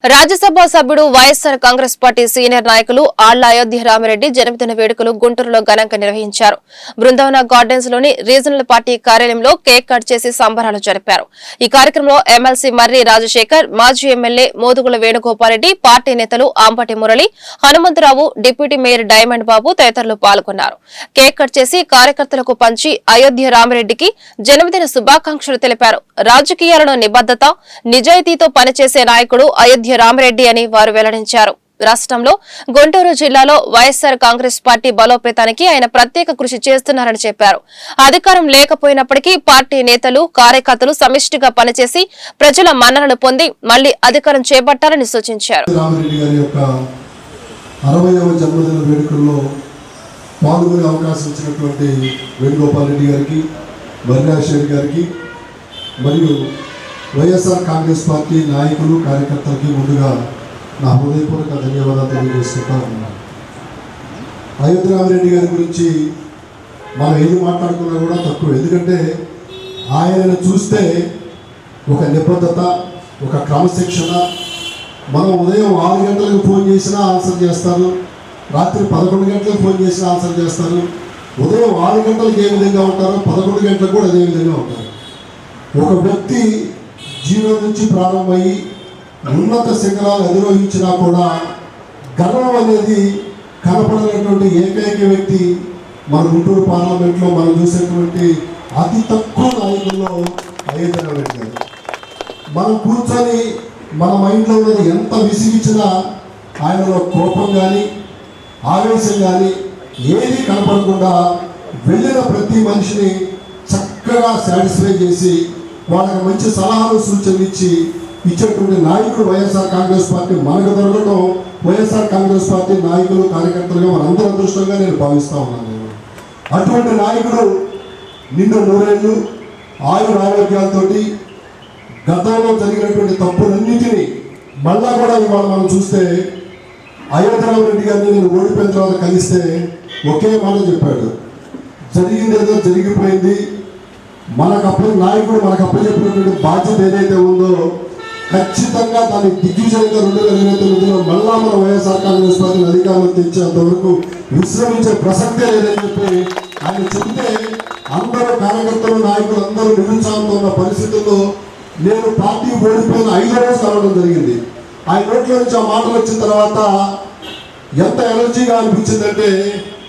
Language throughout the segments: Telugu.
రాజ్యసభ సభ్యుడు వైఎస్సార్ కాంగ్రెస్ పార్టీ సీనియర్ నాయకులు ఆళ్ల అయోధ్య రామిరెడ్డి జన్మదిన వేడుకలు గుంటూరులో ఘనంగా నిర్వహించారు. బృందావన గార్డెన్స్ లోని రీజనల్ పార్టీ కార్యాలయంలో కేక్ కట్ చేసి సంబరాలు జరిపారు. ఈ కార్యక్రమంలో ఎమ్మెల్సీ మర్రి రాజశేఖర్, మాజీ ఎమ్మెల్యే మోదుగుల వేణుగోపాల్రెడ్డి, పార్టీ నేతలు Ambati Murali, Hanumantharao, deputy mayor diamond Babu తదితరులు పాల్గొన్నారు. కేక్ కట్ చేసి కార్యకర్తలకు పంచి అయోధ్య రామిరెడ్డికి జన్మదిన శుభాకాంక్షలు తెలిపారు. రాజకీయాలను నిబద్దత, నిజాయితీతో పనిచేసే నాయకుడు అయోధ్య రామిరెడ్డి అని వారు వెల్లడించారు. రాష్ట్రంలో గుంటూరు జిల్లాలో వైఎస్సార్ కాంగ్రెస్ పార్టీ బలోపేతానికి ఆయన ప్రత్యేక కృషి చేస్తున్నారని చెప్పారు. అధికారం లేకపోయినప్పటికీ పార్టీ నేతలు, కార్యకర్తలు సమిష్టిగా పనిచేసి ప్రజల మన్ననలు పొంది మళ్లీ అధికారం చేపట్టాలని సూచించారు. మరియు వైఎస్ఆర్ కాంగ్రెస్ పార్టీ నాయకులు, కార్యకర్తలకి ముందుగా నా హృదయపూర్వక ధన్యవాదాలు తెలియజేసుకుంటా ఉన్నాను. అయోధ్య రామిరెడ్డి గారి గురించి మనం ఏది మాట్లాడుకున్నా కూడా తక్కువ. ఎందుకంటే ఆయనను చూస్తే ఒక నిబద్ధత, ఒక క్రమశిక్షణ. మనం ఉదయం 6 గంటలకు ఫోన్ చేసినా ఆన్సర్ చేస్తారు, రాత్రి 11 గంటలకు ఫోన్ చేసినా ఆన్సర్ చేస్తారు. ఉదయం 6 గంటలకు ఏ విధంగా ఉంటారో 11 గంటలకు కూడా అదే విధంగా ఉంటారు. ఒక వ్యక్తి జీవనం నుంచి ప్రారంభమయ్యి ఉన్నత శిఖరాలు అధిరోహించినా కూడా గర్వం అనేది కనపడనటువంటి ఏకైక వ్యక్తి మన గుంటూరు పార్లమెంట్లో మనం చూసేటువంటి అతి తక్కువ నాయకుల్లో అయోధ్య రామిరెడ్డి గారు. మనం కూర్చొని మన మైండ్లో ఉన్నది ఎంత విసిగించినా ఆయనలో కోపం కానీ, ఆవేశం కానీ ఏది కనపడకుండా వెళ్ళిన ప్రతి మనిషిని చక్కగా సాటిస్ఫై చేసి వాళ్ళకి మంచి సలహాలు, సూచనలు ఇచ్చేటువంటి నాయకుడు వైఎస్ఆర్ కాంగ్రెస్ పార్టీ మనకు దొరకడం వైఎస్ఆర్ కాంగ్రెస్ పార్టీ నాయకులు, కార్యకర్తలుగా మనందరూ అదృష్టంగా నేను భావిస్తూ ఉన్నాను. అటువంటి నాయకుడు నిండు 100 ఏళ్ళు ఆయుర ఆరోగ్యాలతోటి గతంలో జరిగినటువంటి తప్పులన్నిటినీ మళ్ళా కూడా ఇవాళ మనం చూస్తే అయోధ్య రామిరెడ్డి గారిని నేను ఓడిపోయిన తర్వాత కలిస్తే ఒకే మాట చెప్పాడు, జరిగిందేదో జరిగిపోయింది, నాయకుడు మనకు అప్పచెప్పినటువంటి బాధ్యత ఏదైతే ఉందో ఖచ్చితంగా దాన్ని దిగ్విజయంగా 2029లో మళ్ళా మన వైఎస్ఆర్ కాంగ్రెస్ పార్టీని అధికారంలో తెచ్చేంత వరకు విశ్రమించే ప్రసక్తే లేదని చెప్పి ఆయన చెబితే అందరూ కార్యకర్తలు, నాయకులు అందరూ నిరుత్సాహంతో ఉన్న పరిస్థితుల్లో నేను పార్టీ ఓడిపోయిన 5వ రోజు కలవడం జరిగింది. ఆయన నోట్లో నుంచి ఆ మాటలు వచ్చిన తర్వాత ఎంత ఎనర్జీగా అనిపించిందంటే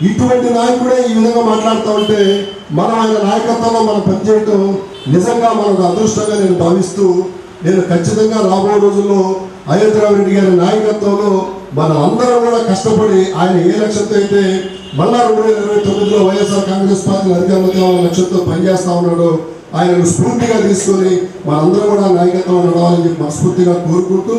ఇటువంటి నాయకుడే ఈ విధంగా మాట్లాడుతూ ఉంటే మనం ఆయన నాయకత్వంలో మనం పనిచేయటం నిజంగా మనకు అదృష్టంగా నేను భావిస్తూ, నేను ఖచ్చితంగా రాబోయే రోజుల్లో అయోధ్య రామిరెడ్డి గారి నాయకత్వంలో మనం అందరం కూడా కష్టపడి ఆయన ఏ లక్ష్యంతో అయితే మళ్ళా 2029లో వైఎస్ఆర్ కాంగ్రెస్ పార్టీ అధికారంలో తేవాలనే లక్ష్యంతో పనిచేస్తూ ఉన్నాడో ఆయనను స్ఫూర్తిగా తీసుకొని మనందరం కూడా నాయకత్వం నడవాలని చెప్పి మనస్ఫూర్తిగా కోరుకుంటూ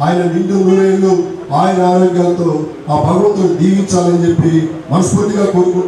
ఆయన నిండు 100 ఏళ్ళు ఆయన ఆరోగ్యాలతో ఆ భగవంతుడు దీవించాలని చెప్పి మనస్ఫూర్తిగా కోరుకుంటూ